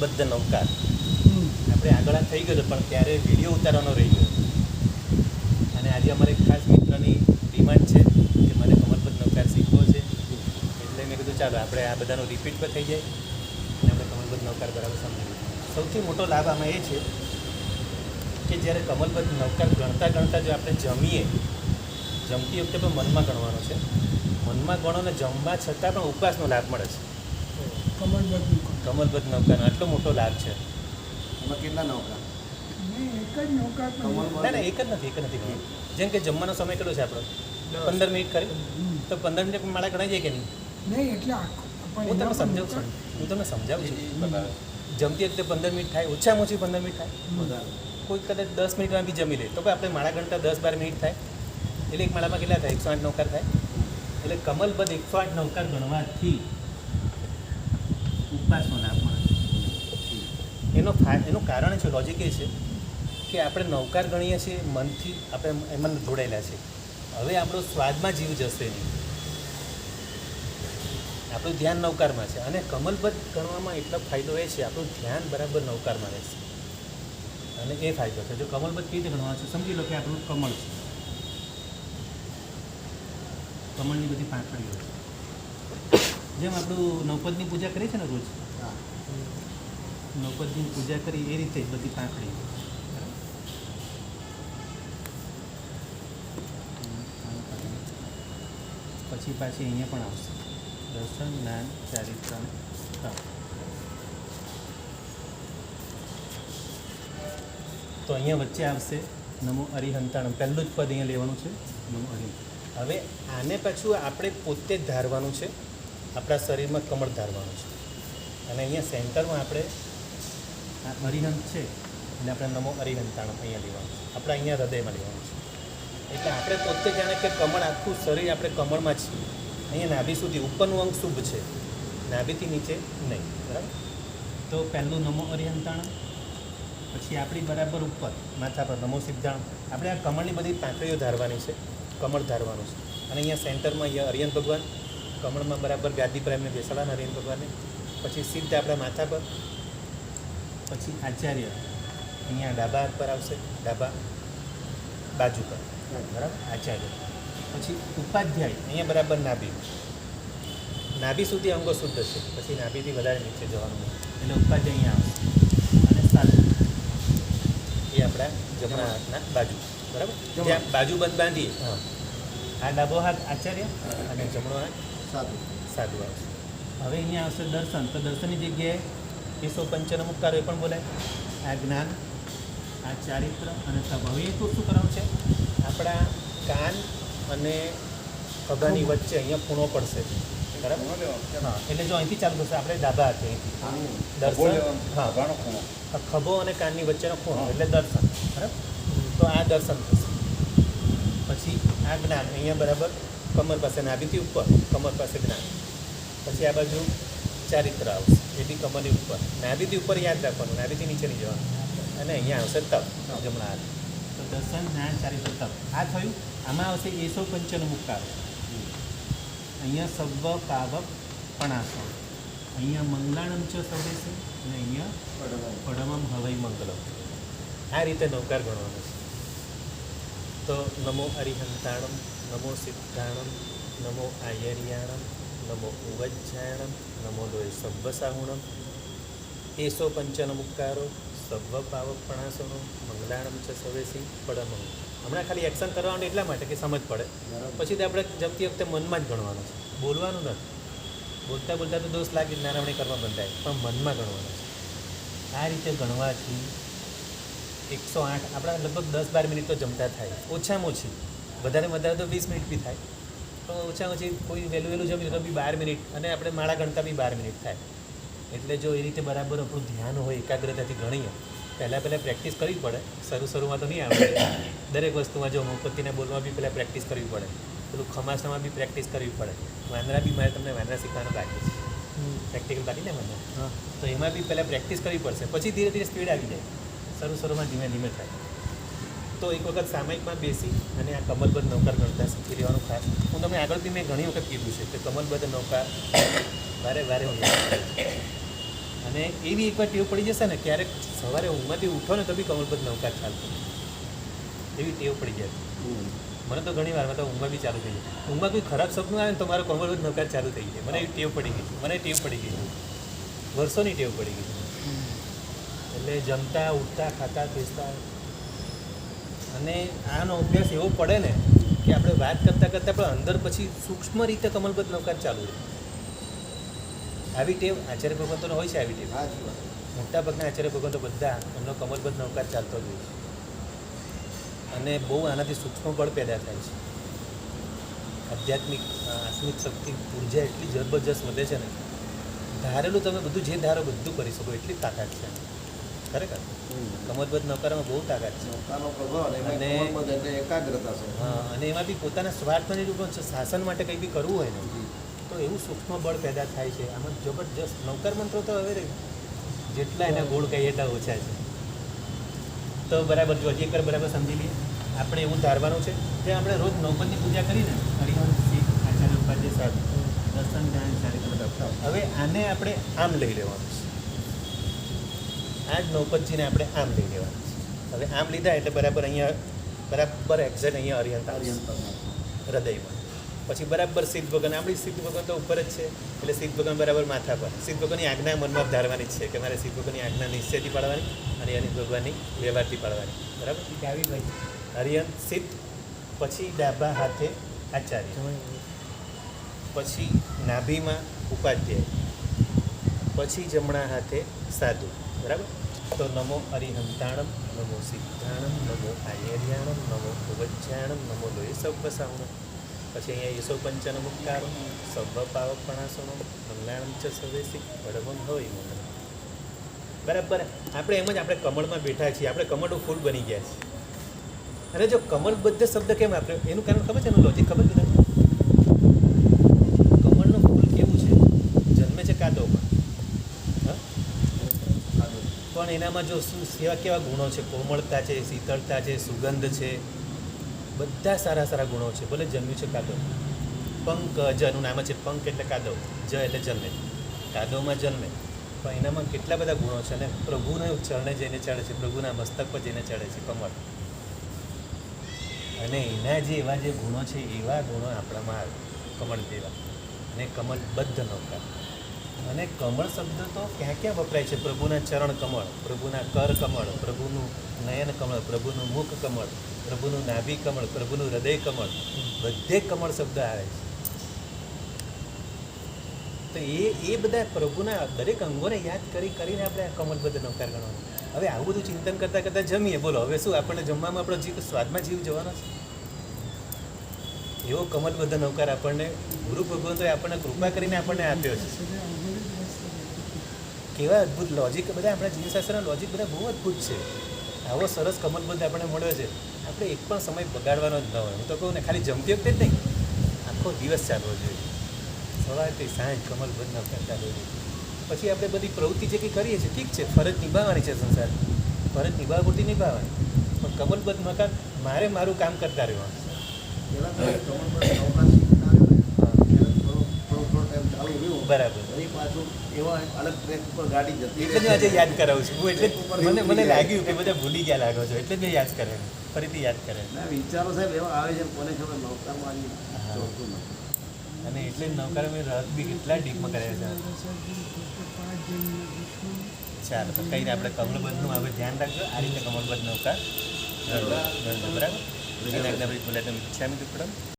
કમલબદ્ધ નૌકાર આપણે આગળ થઈ ગયો પણ ત્યારે વિડીયો ઉતારવાનો રહી ગયો અને આજે અમારે ખાસ મિત્રની ડિમાન્ડ છે કે મારે કમલબદ્ધ નૌકાર શીખવો છે એટલે મેં કીધું ચાલો આપણે આ બધાનું રિપીટ પર થઈ જાય અને આપણે કમલબદ્ધ નૌકાર બરાબર સમજીએ. સૌથી મોટો લાભ આમાં એ છે કે જ્યારે કમલબદ્ધ નૌકાર ગણતા જો આપણે જમતી વખતે પણ મનમાં ગણવાનો છે. મનમાં ગણો ને જમવા છતાં પણ ઉપવાસનો લાભ મળે છે. કમલબદ્ધ નૌકાનો આટલો મોટો લાભ છે. એમાં કેટલા નૌકા? ના એક જ નથી. જેમ કે જમવાનો સમય કેટલો છે આપણો 15 મિનિટ કરી તો 15 મિનિટ માળા ગણાઈ જાય કે નહીં? હું તમને સમજાવું છું. જમતી વખતે 15 મિનિટ થાય, ઓછામાં ઓછી 15 મિનિટ થાય. કોઈ કદાચ 10 મિનિટમાં બી જમી લે તો આપણે માળા ગણતા 10-12 મિનિટ થાય એટલે એક માળામાં કેટલા થાય? 108 નૌકાર થાય. એટલે કમલબદ્ધ 108 નૌકાર ગણવાથી ઉપવાસનો લાભ મળે. એનું કારણ છે, લોજિક એ છે કે આપણે નૌકાર ગણીએ છીએ મનથી, આપણે એમાં જોડાયેલા છે. હવે આપણો સ્વાદમાં જીવ જશે નહીં, આપણું ધ્યાન નૌકારમાં છે. અને કમલબદ્ધ ગણવામાં એટલો ફાયદો એ છે આપણું ધ્યાન બરાબર નૌકારમાં રહેશે અને એ ફાયદો છે. જો કમલબદ્ધ કેવી રીતે ગણવાનું છે સમજી લો કે આપણું કમળ છે, કમળની બધી પાંખડીઓ છે. જેમ આપણું નવપદની પૂજા કરીએ છીએ ને રોજ, નવપદની પૂજા કરી એ રીતે જ બધી પાંખડીઓ. પછી પાછી અહીંયા પણ આવશે દર્શન, જ્ઞાન, ચારિત્ર, તપ. તો અહીંયા વચ્ચે આવશે નમો અરિહંતાણમ. પહેલું જ પદ અહીંયા લેવાનું છે, નમો અરિહંત. હવે આને પાછું આપણે પોતે જ ધારવાનું છે, આપણા શરીરમાં કમળ ધારવાનું છે. અને અહીંયા સેન્ટરમાં આપણે આ અરિહંત છે એટલે આપણે નમો અરિહંતાણમ અહીંયા લેવાનું છે, આપણે અહીંયા હૃદયમાં લેવાનું છે. એટલે આપણે પોતે જાણે કે કમળ, આખું શરીર આપણે કમળમાં છીએ. અહીંયા નાભી સુધી ઉપરનું અંગ શુભ છે, નાભીથી નીચે નહીં, બરાબર? તો પહેલું નમો અરિહંતાણમ, પછી આપણી બરાબર ઉપર માથા પર નમો સિદ્ધાણમ. આપણે આ કમળની બધી પાંખડીઓ ધારવાની છે, કમળ ધારવાનું છે. અને અહીંયા સેન્ટરમાં અહીંયા અરિહંત ભગવાન, કમળમાં બરાબર ગાદી પર એમને બેસાડવાના અરિહંત ભગવાનને. પછી સિદ્ધ આપણા માથા પર, પછી આચાર્ય અહીંયા ડાબા હાથ પર આવશે, ડાબા બાજુ પર, બરાબર? આચાર્ય. પછી ઉપાધ્યાય અહીંયા બરાબર નાભી સુધી અંગો શુદ્ધ છે, પછી નાભીથી વધારે નીચે જવાનું એટલે ઉપાધ્યાય અહીંયા આવશે. અને સાધુ એ આપણા જમણા હાથના બાજુ, બરાબર? જ્યાં બાજુબંધ બાંધીએ, હા, આ ડાબો હાથ આચાર્ય અને જમણો હાથ સાધુ આવશે. હવે અહીંયા આવશે દર્શન. તો દર્શનની જગ્યાએ 155 ઉપકારો એ પણ બોલાય. આ જ્ઞાન, આ ચારિત્ર અને તપ. હવે એ તો શું કરવાનું છે? આપણા કાન અને ખભાની વચ્ચે અહીંયા ખૂણો પડશે, બરાબર? હા, એટલે જો અહીંથી ચાલુ થશે આપણે ડાબા હાથે અહીંથી દર્શન. હા, ખભો અને કાનની વચ્ચેનો ખૂણો એટલે દર્શન, બરાબર? તો આ દર્શન થશે. પછી આ જ્ઞાન અહીંયા બરાબર કમર પાસે, નાભીથી ઉપર કમર પાસે જ્ઞાન. પછી આ બાજુ ચારિત્ર આવશે, એ બી કમરની ઉપર, નાભીથી ઉપર યાદ રાખવાનું, નાભીથી નીચે નહીં જવાનું. અને અહીંયા આવશે તપ, જમણા હાથ. તો દર્શન, જ્ઞાન, ચારિત્ર, તપ. આ થયું. આમાં આવશે 155 ઉપકારો. અહીંયા સવ્વ પાવક પણાસો, અહીંયા મંગલાણમ ચ સવેસે અને અહીંયા પડમમ હવૈ મંગલમ. આ રીતે નૌકાર ગણવાનો છે. તો નમો અરિહંતાણમ, નમો સિદ્ધાણમ, નમો આયર્યાણમ, નમો ઉવજ્જાયણમ, નમો લોય સવ્વસાહુણમ, 155 ઉપકારો, સવ્વ પાવક પણાસનો, મંગલાણમ ચ સવેસી, પડમમ. હમણાં ખાલી એક્શન કરવાનું એટલા માટે કે સમજ પડે. પછી તો આપણે જમતી વખતે મનમાં જ ગણવાનું છે, બોલવાનું નથી. બોલતા તો દોષ લાગી નાનાવણી કરવા બંધાય, પણ મનમાં ગણવાનું છે. આ રીતે ગણવાથી 108 આપણા લગભગ 10-12 મિનિટ તો જમતા થાય, ઓછામાં ઓછી. વધારે તો 20 મિનિટ બી થાય, પણ ઓછામાં ઓછી કોઈ વહેલું જમી તો બી 12 મિનિટ, અને આપણે માળા ગણતા બી 12 મિનિટ થાય. એટલે જો એ રીતે બરાબર આપણું ધ્યાન હોય, એકાગ્રતાથી ગણીએ. પહેલાં પ્રેક્ટિસ કરવી પડે, શરૂમાં તો નહીં આવડે. દરેક વસ્તુમાં જો ગણપતિને બોલવા બી પહેલાં પ્રેક્ટિસ કરવી પડે, પેલું ખમાસમાં બી પ્રેક્ટિસ કરવી પડે. વાંદરા બી મારે તમને વાંદરા શીખવાનો બાકી છે, પ્રેક્ટિકલ બાકી ને મને. તો એમાં બી પહેલાં પ્રેક્ટિસ કરવી પડશે, પછી ધીરે ધીરે સ્પીડ આવી જાય. શરૂમાં ધીમે ધીમે થાય. તો એક વખત સામાયિકમાં બેસી અને આ કમલબદ્ધ નૌકાર ગણતા શીખી લેવાનું ખાસ. હું તમને આગળથી મેં ઘણી વખત કીધું છે કે કમલબદ્ધ નૌકાર વારે વારે હું અને એવી એકવાર ટેવ પડી જશે ને, ક્યારેક સવારે ઊંઘમાંથી ઉઠો ને તો બી કમળબદ્ધ નૌકા ચાલતો, એવી ટેવ પડી જાય. મને તો ઘણી વાર તો ઊંઘમાં બી ચાલુ થઈ જાય. ઊંઘમાં કોઈ ખરાબ સપનું આવે ને તો મારો કમળબદ્ધ નૌકા ચાલુ થઈ જાય. મને એવી ટેવ પડી ગઈ, મને ટેવ પડી ગઈ, વર્ષોની ટેવ પડી ગઈ. એટલે જમતા, ઉઠતા, ખાતા, બેસતા, અને આનો અભ્યાસ એવો પડે ને કે આપણે વાત કરતાં કરતાં પણ અંદર પછી સૂક્ષ્મ રીતે કમલબદ્ધ નૌકા ચાલુ રહે. આવી ટેવ આચાર્ય ભગવંતોનો હોય છે. આવી ટેવ સાચી વાત. મોટા ભાગના આચાર્ય ભગવંતો બધા એમનો કમલબદ્ધ નૌકા ચાલતો જ હોય છે. અને બહુ આનાથી સૂક્ષ્મ બળ પેદા થાય છે. આધ્યાત્મિક આત્મિક શક્તિ ઉર્જા એટલી જબરજસ્ત વધે છે ને, ધારેલું તમે બધું જે ધારો બધું કરી શકો એટલી તાકાત છે ખરેખર. કમલબદ્ધ નૌકામાં બહુ તાકાત છે. નૌકાનો પ્રભાવ અને એમાં અને- કમળબદ્ધ એટલે એકાગ્રતા છે. હા, અને એમાં બી પોતાના સ્વાર્થની રૂપે શાસન માટે કંઈ બી કરવું હોય ને તો એવું સૂક્ષ્મ બળ પેદા થાય છે. આમાં જબરજસ્ત નૌકાર મંત્રો તો હવે જેટલા એના ગુણ કહીએ એટલા ઓછા છે. તો બરાબર જો હજી એકવાર બરાબર સમજી લઈએ. આપણે એવું ધારવાનું છે કે આપણે રોજ નૌપદની પૂજા કરીને હરિહંસ શીખ આચાર્ય ઉપાધ્યાય સાહેબ દર્શન ધ્યાન ચારિત્ર અપનાવો. હવે આને આપણે આમ લઈ લેવાનું છે. આ જ નૌપદજીને આપણે આમ લઈ લેવાનું છે. હવે આમ લીધા એટલે બરાબર અહીંયા બરાબર એક્ઝેક્ટ અહીંયા હરિહંત આવશે હૃદયમાં. પછી બરાબર સિદ્ધ ભગવાન, આપણી સિદ્ધ ભગવાન તો ઉપર જ છે એટલે સિદ્ધ ભગવાન બરાબર માથા પર. સિદ્ધ ભગવાનની આજ્ઞા મનમાં ધારવાની જ છે કે મારે સિદ્ધ ભગવાનની આજ્ઞા નિશ્ચયથી પાડવાની અને એની ભગવાનની વ્યવહારથી પાડવાની. બરાબર ડાબી બાજુ હરિહંત સિદ્ધ, પછી ડાબા હાથે આચાર્ય, પછી નાભીમાં ઉપાધ્યાય, પછી જમણા હાથે સાધુ. બરાબર. તો નમો અરિહંતાણમ, નમો સિદ્ધાણમ, નમો આયર્યાણમ, નમો ભુવજ્જાણમ, નમો લોહી સૌપસાવણમ. પછી અહીંયા યશો પંચન મુક્તારો સભ પાવપણાસનો મંગલાણમ ચ સવેસી વડવમ હોય મંગળ. બરાબર. આપણે એમ જ આપણે કમળમાં બેઠા છીએ, આપણે કમળનું ફૂલ બની ગયા છીએ. અને જો કમળબદ્ધ શબ્દ કેમ આપ્યો એનું કારણ ખબર છે, એનું લોજિક ખબર છે તમને? કમળનું ફૂલ કેવું છે? જન્મે છે કાદવમાં, હા, પણ એનામાં જો શું કેવા ગુણો છે? કોમળતા છે, શીતળતા છે, સુગંધ છે, બધા સારા સારા ગુણો છે. ભલે જન્મ્યું છે કાદવ. પંક જનું નામ છે, પંક એટલે કાદવ, જ એટલે જન્મે, કાદવમાં જન્મે, પણ એનામાં કેટલા બધા ગુણો છે. અને પ્રભુને ચરણે જઈને ચડે છે, પ્રભુના મસ્તક પર જઈને ચડે છે કમળ. અને એના જે એવા જે ગુણો છે એવા ગુણો આપણામાં આવે કમળ જેવા. અને કમળબદ્ધ નૌકા. અને કમળ શબ્દ તો ક્યાં ક્યાં વપરાય છે? પ્રભુના ચરણ કમળ, પ્રભુના કર કમળ, પ્રભુનું નયન કમળ, પ્રભુનું મુખ કમળ, પ્રભુનું નાભી કમળ, પ્રભુનું હૃદય કમળ, બધે કમળ શબ્દ આવે છે. તો એ બધા પ્રભુના દરેક અંગોને યાદ કરીને આપણે આ કમળબદ્ધ નૌકાર ગણવાનું. હવે આવું બધું ચિંતન કરતાં કરતાં જમીએ. બોલો હવે શું આપણને જમવામાં આપણો જીવ સ્વાદમાં જીવ જવાનો છે? એવો કમળબદ્ધ નૌકાર આપણને ગુરુ ભગવંતોએ આપણને કૃપા કરીને આપણને આપ્યો છે. કેવા અદ્ભુત લોજિક બધા આપણા જીવશાસ્ત્રના લોજિક બધા બહુ અદ્ભુત છે. આવો સરસ કમળબદ્ધ આપણને મળ્યો છે. આપણે એક પણ સમય બગાડવાનો જ ન હોય. હું તો કહું ને, ખાલી જમતી વખતે જ નહીં, આખો દિવસ ચાલવો જોઈએ. સવારથી સાંજ કમળબદ્ધ નૌકા ચાલવો જોઈએ. પછી આપણે બધી પ્રવૃત્તિ જે કંઈ કરીએ છીએ ઠીક છે, ફરજ નિભાવવાની છે, સંસાર ફરજ નિભાવવા પૂરતી નિભાવવાની, પણ કમળબદ્ધ નૌકા મારે મારું કામ કરતા રહેવાનું. પહેલાં તો કમળબદ્ધ નૌકા શીખતા આવ્યો ને, ત્યારે થોડો ટાઈમ ચાલુ રહ્યો. બરાબર. વળી પાછું એવા અલગ ટ્રેક ઉપર ગાડી જતી એટલે જ આજે યાદ કરાવું છું હું. એટલે મને લાગ્યું કે બધા ભૂલી ગયા લાગો છો, એટલે જ મેં યાદ કરે, ફરીથી યાદ કરે. ના, વિચારો સાહેબ એવા આવે છે, કોને ખબર નૌકામાં આવી જોતું નથી. અને એટલે જ નૌકાર મેં રસ બી કેટલા ડીપમાં કર્યા છે. ચાલો તો કંઈ આપણે કમળબદ્ધનું હવે ધ્યાન રાખજો. આ રીતે કમળબદ્ધ નૌકા બરાબર. ઈચ્છામી દુકડમ